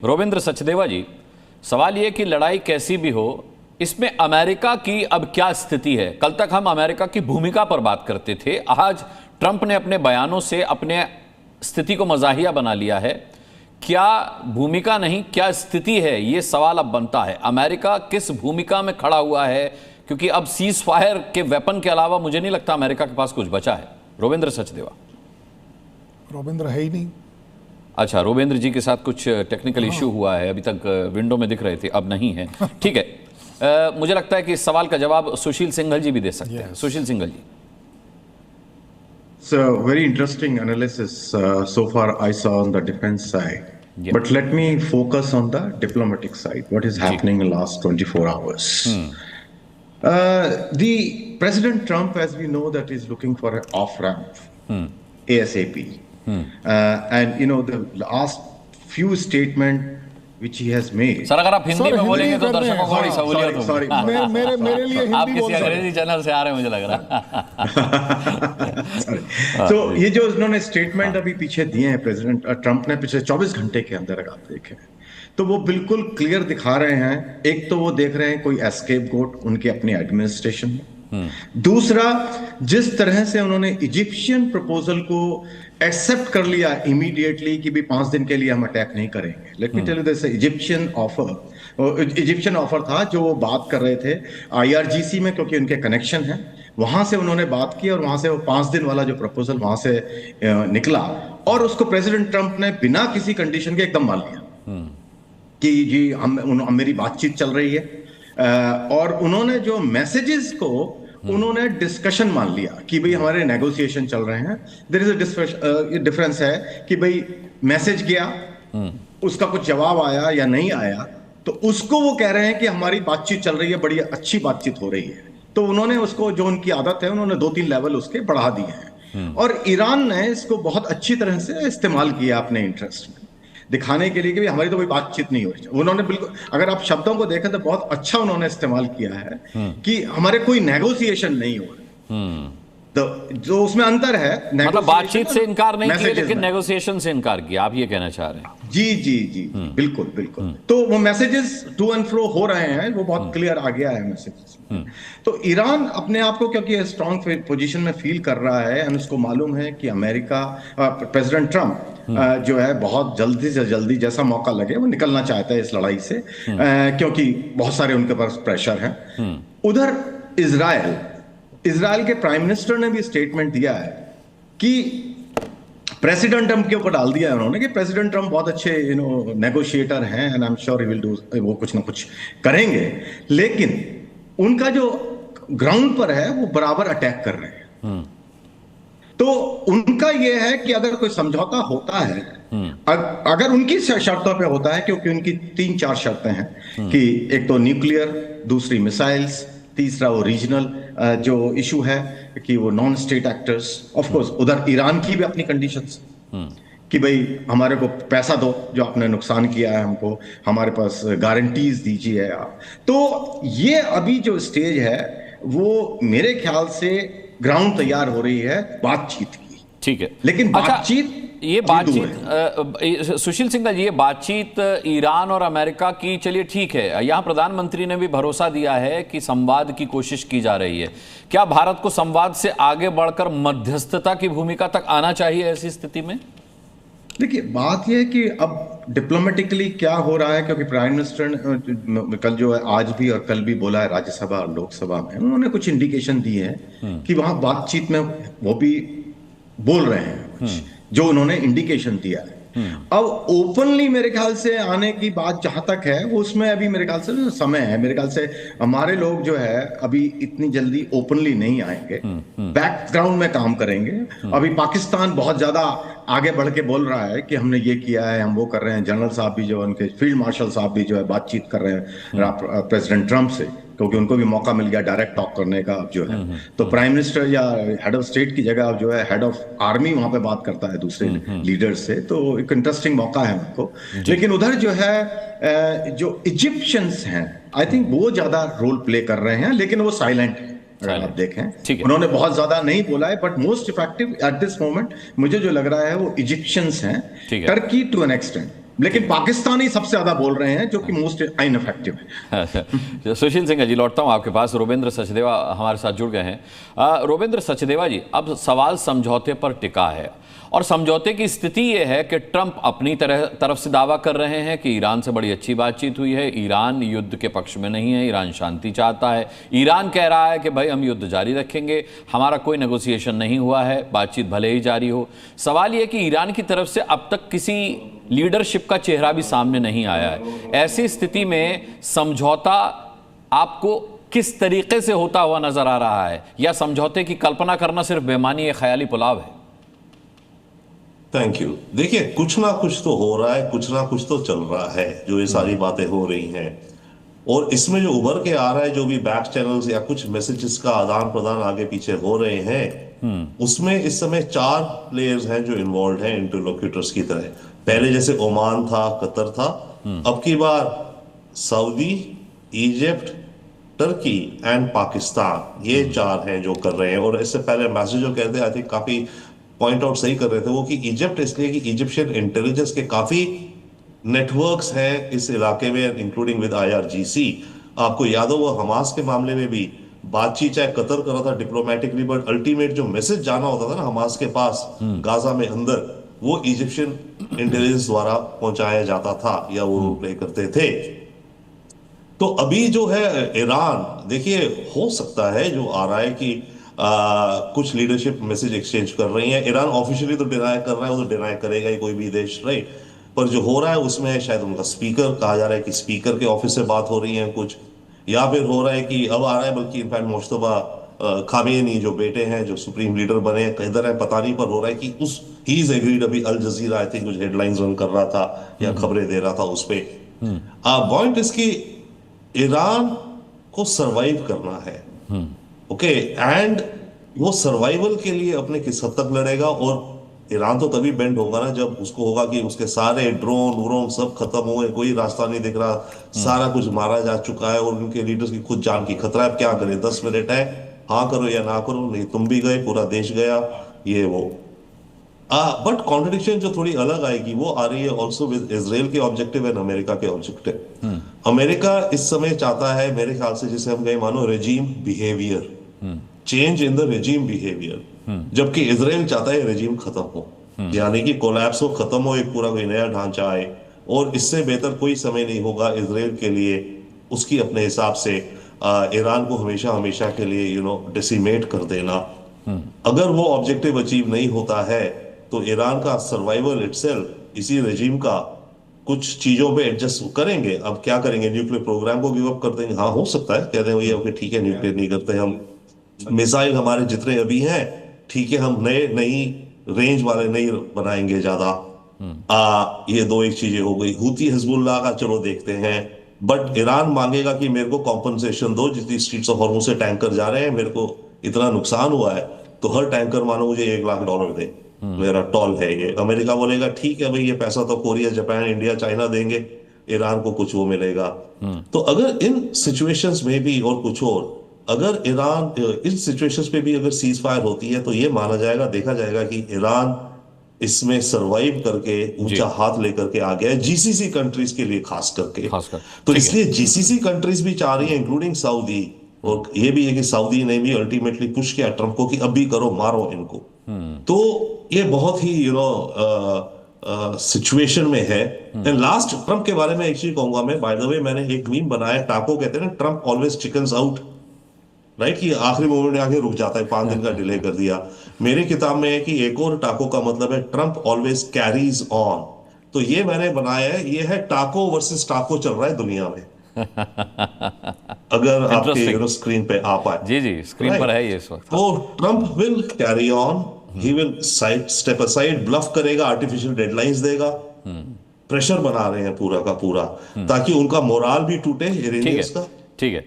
रोविंद्र सचदेवा जी, सवाल ये कि लड़ाई कैसी भी हो, इसमें अमेरिका की अब क्या स्थिति है? कल तक हम अमेरिका की भूमिका पर बात करते थे, आज ट्रंप ने अपने बयानों से अपने स्थिति को मजाहिया बना लिया है। क्या भूमिका नहीं, क्या स्थिति है, ये सवाल अब बनता है। अमेरिका किस भूमिका में खड़ा हुआ है? क्योंकि अब सीज फायर के वेपन के अलावा मुझे नहीं लगता अमेरिका के पास कुछ बचा है। रोविंद्र सचदेवा। रोविंद्र है ही नहीं। अच्छा, रोवेंद्र जी के साथ कुछ टेक्निकल इश्यू हुआ है, अभी तक विंडो में दिख रहे थे, अब नहीं है। ठीक है, मुझे लगता है कि इस सवाल का जवाब सुशील सिंघल जी भी दे सकते हैं। सुशील सिंघल जी। So very interesting analysis so far I saw on the defense side. Yeah. But let me focus on the diplomatic side. What is happening in the last 24 hours? The President Trump, as we know, that is looking for an off-ramp ASAP. And you know the last few statement which he has made. Sir अगर आप हिंदी में बोलेंगे तो दर्शकों को बड़ी सहूलियत होगी। मेरे लिए हिंदी आप किसी अंग्रेजी चैनल से आ रहे हैं मुझे लग रहा है। तो ये जो उन्होंने स्टेटमेंट अभी पीछे दिए हैं प्रेसिडेंट ट्रंप ने पिछले 24 घंटे के अंदर, अगर आप देखें तो वो बिल्कुल क्लियर दिखा रहे हैं। एक तो वो देख रहे हैं कोई एस्केप गोट उनके अपने एडमिनिस्ट्रेशन में, दूसरा जिस तरह से उन्होंने इजिप्शियन प्रपोजल को एक्सेप्ट कर लिया इमीडिएटली कि भी 5 दिन के लिए हम अटैक नहीं करेंगे। Let me tell you this, Egyptian offer था जो वो बात कर रहे थे IRGC में, क्योंकि उनके कनेक्शन है, वहां से उन्होंने बात की और वहां से वो 5 दिन वाला जो प्रपोजल वहां से निकला और उसको प्रेसिडेंट ट्रंप ने बिना किसी कंडीशन के एकदम मान लिया कि जी मेरी बातचीत चल रही है। और उन्होंने जो मैसेजेस को उन्होंने डिस्कशन मान लिया कि भाई हमारे नेगोशिएशन चल रहे हैं। देयर इज अ डिफरेंस है कि भाई मैसेज गया, उसका कुछ जवाब आया या नहीं आया, तो उसको वो कह रहे हैं कि हमारी बातचीत चल रही है, बड़ी अच्छी बातचीत हो रही है। तो उन्होंने उसको, जो उनकी आदत है, उन्होंने 2-3 लेवल उसके बढ़ा दिए हैं। और ईरान ने इसको बहुत अच्छी तरह से इस्तेमाल किया अपने इंटरेस्ट में, दिखाने के लिए कि हमारी तो कोई बातचीत नहीं हो रही। उन्होंने बिल्कुल, अगर आप शब्दों को देखें तो बहुत अच्छा उन्होंने इस्तेमाल किया है कि हमारे कोई नेगोशिएशन नहीं हो रहा। तो जो उसमें अंतर है, मतलब बातचीत से इनकार नहीं किया लेकिन नेगोशिएशन से इनकार किया, आप ये कहना चाह रहे हैं? जी जी जी, बिल्कुल बिल्कुल। तो वो मैसेजेस टू एंड फ्रो हो रहे हैं, वो बहुत क्लियर आ गया है मैसेजेस। तो ईरान अपने आप को क्योंकि स्ट्रॉन्ग पोजीशन में फील कर रहा है, और उसको मालूम है कि अमेरिका, प्रेसिडेंट ट्रंप जो है बहुत जल्दी से जल्दी जैसा मौका लगे वो निकलना चाहता है इस लड़ाई से, क्योंकि बहुत सारे उनके पास प्रेशर है। उधर इजराइल के प्राइम मिनिस्टर ने भी स्टेटमेंट दिया है कि प्रेसिडेंट ट्रंप के ऊपर डाल दिया है उन्होंने कि प्रेसिडेंट ट्रंप बहुत अच्छे नेगोशिएटर हैं and I am sure he will do, वो कुछ ना कुछ करेंगे, लेकिन उनका जो ग्राउंड पर है वो बराबर अटैक कर रहे हैं। तो उनका यह है कि अगर कोई समझौता होता है, अगर उनकी शर्तों पे होता है, क्योंकि उनकी 3-4 शर्तें हैं कि एक तो न्यूक्लियर, दूसरी मिसाइल्स, तीसरा वो रीजनल जो इशू है कि वो non state actors. Of course उधर ईरान की भी अपनी कंडीशंस कि भाई हमारे को पैसा दो, जो आपने नुकसान किया है हमको, हमारे पास गारंटीज दीजिए आप। तो ये अभी जो स्टेज है वो मेरे ख्याल से ग्राउंड तैयार हो रही है बातचीत की। ठीक है, लेकिन बातचीत, ये बातचीत सुशील सिंघल जी, ये बातचीत ईरान और अमेरिका की, चलिए ठीक है, यहां प्रधानमंत्री ने भी भरोसा दिया है कि संवाद की कोशिश की जा रही है। क्या भारत को संवाद से आगे बढ़कर मध्यस्थता की भूमिका तक आना चाहिए ऐसी स्थिति में? देखिए, बात यह है कि अब डिप्लोमेटिकली क्या हो रहा है, क्योंकि प्राइम मिनिस्टर ने कल जो है, आज भी और कल भी बोला है राज्यसभा और लोकसभा में, उन्होंने कुछ इंडिकेशन दिए हैं कि वहां बातचीत में वो भी बोल रहे हैं कुछ, जो उन्होंने इंडिकेशन दिया है। अब ओपनली मेरे ख्याल से आने की बात जहां तक है, वो उसमें अभी मेरे ख्याल से समय है। मेरे ख्याल से हमारे लोग जो है अभी इतनी जल्दी ओपनली नहीं आएंगे, बैकग्राउंड में काम करेंगे। अभी पाकिस्तान बहुत ज्यादा आगे बढ़ के बोल रहा है कि हमने ये किया है, हम वो कर रहे हैं। जनरल साहब भी जो, उनके फील्ड मार्शल साहब भी जो है बातचीत कर रहे हैं प्रेसिडेंट ट्रंप से, क्योंकि उनको भी मौका मिल गया डायरेक्ट टॉक करने का अब जो है। तो प्राइम मिनिस्टर या हेड ऑफ स्टेट की जगह अब जो है हेड ऑफ आर्मी वहां पे बात करता है दूसरे लीडर से, तो एक इंटरेस्टिंग मौका है उनको। लेकिन उधर जो है जो इजिप्शियंस हैं, आई थिंक वो ज्यादा रोल प्ले कर रहे हैं, लेकिन वो साइलेंट है। अगर आप देखें, उन्होंने बहुत ज्यादा नहीं बोला है, but most effective at this moment मुझे जो लग रहा है वो इजिप्शियंस हैं, टर्की टू एन एक्सटेंट। लेकिन पाकिस्तानी सबसे ज्यादा बोल रहे हैं, जो कि मोस्ट इनफेक्टिव है। सुशील सिंह जी, लौटता हूं आपके पास। रोबेंद्र सचदेवा हमारे साथ जुड़ गए हैं। रोबेंद्र सचदेवा जी, अब सवाल समझौते पर टिका है और समझौते की स्थिति यह है कि ट्रंप अपनी तरफ से दावा कर रहे हैं कि ईरान से बड़ी अच्छी बातचीत हुई है, ईरान युद्ध के पक्ष में नहीं है, ईरान शांति चाहता है। ईरान कह रहा है कि भाई हम युद्ध जारी रखेंगे, हमारा कोई नेगोशिएशन नहीं हुआ है, बातचीत भले ही जारी हो। सवाल यह कि ईरान की तरफ से अब तक किसी लीडरशिप का चेहरा भी सामने नहीं आया है। ऐसी स्थिति में समझौता आपको किस तरीके से होता हुआ नजर आ रहा है, या समझौते की कल्पना करना सिर्फ बेमानी या ख्याली पुलाव है? Thank you. देखिए, कुछ ना कुछ तो हो रहा है, कुछ ना कुछ तो चल रहा है, जो ये सारी बातें हो रही हैं। और इसमें जो उभर के आ रहा है, जो भी बैक चैनल्स या कुछ मैसेजेस का आदान प्रदान आगे पीछे हो रहे हैं, उसमें इस समय 4 प्लेयर्स हैं जो इन्वॉल्व हैं इंटरलोक्यूटर्स की तरह। पहले जैसे ओमान था, कतर था, अब की बार Saudi, Egypt, Turkey and Pakistan, ये 4 हैं जो कर रहे हैं। और इससे पहले मैसेज जो कहते हैं, आई थिंक काफी पॉइंट आउट सही कर रहे थे वो, कि इजिप्ट, इसलिए कि इजिप्शियन इंटेलिजेंस के काफी नेटवर्क्स हैं इस इलाके में, इंक्लूडिंग विद IRGC। आपको याद हो वो हमास के मामले में भी बातचीत चाहे कतर कर रहा था डिप्लोमेटिकली, बट अल्टीमेट जो मैसेज जाना होता था ना हमास के पास गाजा में अंदर, वो इजिप्शियन इंटेलिजेंस द्वारा पहुंचाया जाता था या वो रोल प्ले करते थे। तो अभी जो है ईरान, देखिए हो सकता है जो आ रहा है कि कुछ लीडरशिप मैसेज एक्सचेंज कर रही है। ईरान ऑफिशियली तो डिनाई कर रहा है, वो तो डिनाई करेगा ही कोई भी देश, राइट। पर जो हो रहा है उसमें शायद उनका स्पीकर, कहा जा रहा है कि स्पीकर के ऑफिस से बात हो रही है कुछ, या फिर हो रहा है कि अब आ रहा है, बल्कि इनफैक्ट मुश्तबा खामेनी जो बेटे हैं, जो सुप्रीम लीडर बने हैं, किधर है पता नहीं, पर हो रहा है कि उस ही इज एग्रीड। अभी अल जजीरा आई थिंक कुछ हेडलाइंस रन कर रहा था या खबरें दे रहा था उस पे। पॉइंट इसकी, ईरान को सरवाइव करना है, ओके, एंड वो सर्वाइवल के लिए अपने किस हद तक लड़ेगा। और ईरान तो तभी बेंड होगा ना जब उसको होगा कि उसके सारे ड्रोन व्रोन सब खत्म हुए, कोई रास्ता नहीं दिख रहा, सारा कुछ मारा जा चुका है और उनके लीडर्स की खुद जान की खतरा है। अब क्या करें, 10 मिनट है, हाँ करो या ना करो, नहीं तुम भी गए, पूरा देश गया, ये वो। बट कॉन्ट्रडिक्शन जो थोड़ी अलग आएगी वो आ रही है ऑल्सो विद इजराइल के ऑब्जेक्टिव एंड अमेरिका के ऑब्जेक्टिव। अमेरिका इस समय चाहता है मेरे ख्याल से, जिसे हम कहें मानो regime behaviour, change in the regime behaviour, जबकि इजराइल चाहता है रेजीम खत्म हो, यानी कि कोलैप्स हो, खत्म हो, एक पूरा कोई नया ढांचा आए। और इससे बेहतर कोई समय नहीं होगा इजराइल के लिए, उसकी अपने हिसाब से ईरान को हमेशा हमेशा के लिए डिसिमेट कर देना। अगर वो ऑब्जेक्टिव अचीव नहीं होता है तो ईरान का सर्वाइवल इटसेल्फ इसी रेजीम का कुछ चीजों पे एडजस्ट करेंगे। अब क्या करेंगे, न्यूक्लियर प्रोग्राम को गिव अप कर देंगे, हाँ हो सकता है, कहते हैं भैया ओके ठीक है न्यूक्लियर नहीं करते हम, मिसाइल हमारे जितने अभी हैं ठीक है, हम नई रेंज वाले नहीं बनाएंगे ज्यादा। ये 1 चीजें हो गई। हूती हिजबुल्लाह का चलो देखते हैं, बट ईरान मांगेगा कि मेरे को कॉम्पनसेशन दो, जितनी स्ट्रीट्स ऑफ हॉर्मुज से टैंकर जा रहे हैं, मेरे को इतना नुकसान हुआ है, तो हर टैंकर मानो मुझे $1 लाख दे, मेरा टॉल है ये। अमेरिका बोलेगा ठीक है भाई, ये पैसा तो कोरिया, जापान, इंडिया, चाइना देंगे, ईरान को कुछ वो मिलेगा। तो अगर इन सिचुएशंस में भी, और कुछ और, अगर ईरान इस सिचुएशंस पे भी अगर सीज फायर होती है, तो ये माना जाएगा, देखा जाएगा कि ईरान इसमें सरवाइव करके ऊंचा हाथ लेकर के आ गया है, जीसीसी कंट्रीज के लिए खास करके। तो इसलिए जीसीसी कंट्रीज भी चाह रही है, इंक्लूडिंग सऊदी, और ये भी है कि सऊदी ने भी अल्टीमेटली पुश किया ट्रंप को कि अभी करो, मारो इनको। तो ये बहुत ही सिचुएशन में है। एंड लास्ट, ट्रंप के बारे में एक चीज कहूंगा मैं, बाय द वे, मैंने एक मीम बनाया, टाको कहते हैं ना, Trump always chickens out, right, कि आखिरी मोमेंट में आके रुक जाता है, 5 दिन का डिले कर दिया। मेरी किताब में है कि एक और टाको का मतलब है ट्रंप ऑलवेज कैरीज ऑन। तो ये मैंने बनाया है, ये है टाको वर्सेस टाको चल रहा है दुनिया में। अगर आपके स्क्रीन पे आ पाए, जी जी स्क्रीन पर है ये इस वक्त। तो Trump will carry on, he will step aside, bluff करेगा, आर्टिफिशियल डेडलाइंस देगा, प्रेशर बना रहे हैं पूरा का पूरा, ताकि उनका मोराल भी टूटे इरानियंस का। ठीक है।